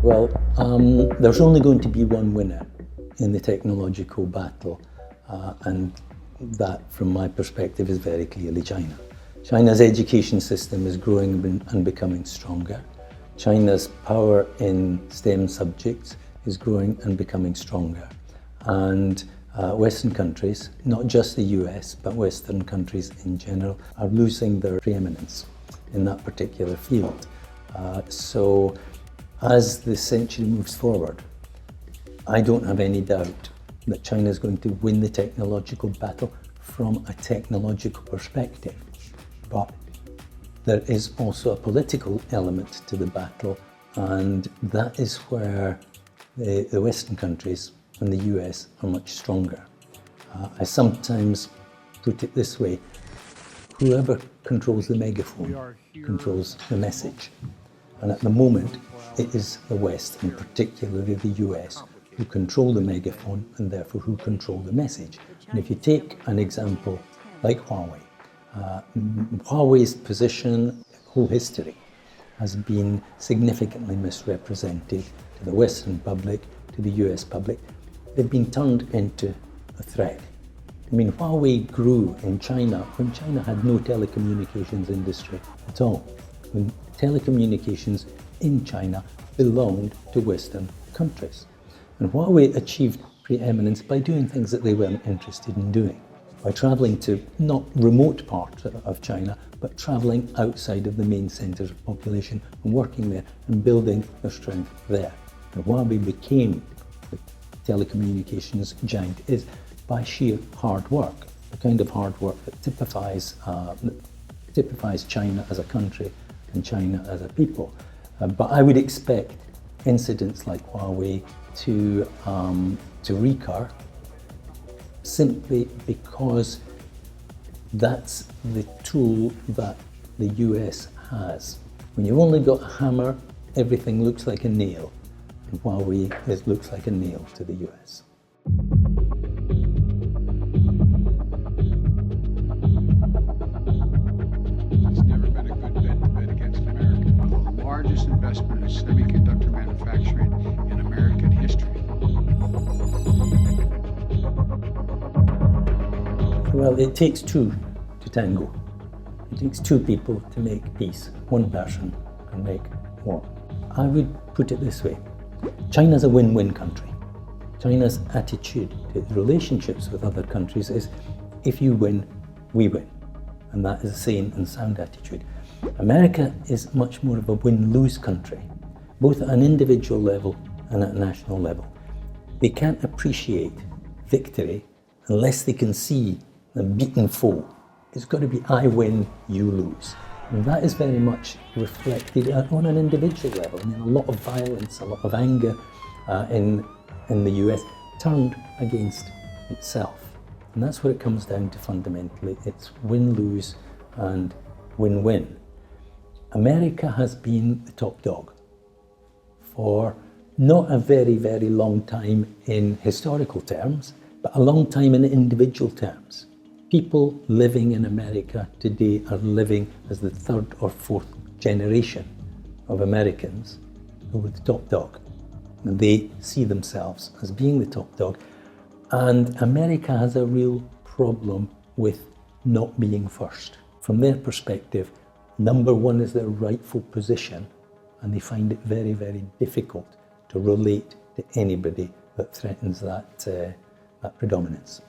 Well, there's only going to be one winner in the technological battle, and that, from my perspective, is very clearly China. China's education system is growing and becoming stronger. China's power in STEM subjects is growing and becoming stronger. And Western countries, not just the US, but Western countries in general, are losing their preeminence in that particular field. So as the century moves forward, I don't have any doubt that China is going to win the technological battle from a technological perspective. But there is also a political element to the battle, and that is where the Western countries and the US are much stronger. I sometimes put it this way: whoever controls the megaphone controls the message. And at the moment, it is the West, and particularly the US, who control the megaphone and therefore who control the message. And if you take an example like Huawei, Huawei's position, whole history, has been significantly misrepresented to the Western public, to the US public. They've been turned into a threat. I mean, Huawei grew in China when China had no telecommunications industry at all, when telecommunications in China belonged to Western countries. And Huawei achieved preeminence by doing things that they weren't interested in doing, by travelling to not remote parts of China, but travelling outside of the main centres of population and working there and building their strength there. And Huawei became the telecommunications giant it is by sheer hard work, the kind of hard work that typifies China as a country and China as a people. But I would expect incidents like Huawei to recur, simply because that's the tool that the US has. When you've only got a hammer, everything looks like a nail, and Huawei looks like a nail to the US. It's never been a good bet against America. The largest investment in semiconductor manufacturing in American history. Well, it takes two to tango. It takes two people to make peace. One person can make war. I would put it this way: China's a win-win country. China's attitude to relationships with other countries is, if you win, we win. And that is a sane and sound attitude. America is much more of a win-lose country, both at an individual level and at a national level. They can't appreciate victory unless they can see the beaten foe. It's got to be I win, you lose. And that is very much reflected on an individual level. I mean, a lot of violence, a lot of anger in the US turned against itself. And that's what it comes down to fundamentally. It's win-lose and win-win. America has been the top dog for not a very, very long time in historical terms, but a long time in individual terms. People living in America today are living as the third or fourth generation of Americans who were the top dog. And they see themselves as being the top dog. And America has a real problem with not being first. From their perspective, number one is their rightful position, and they find it very, very difficult to relate to anybody that threatens that predominance.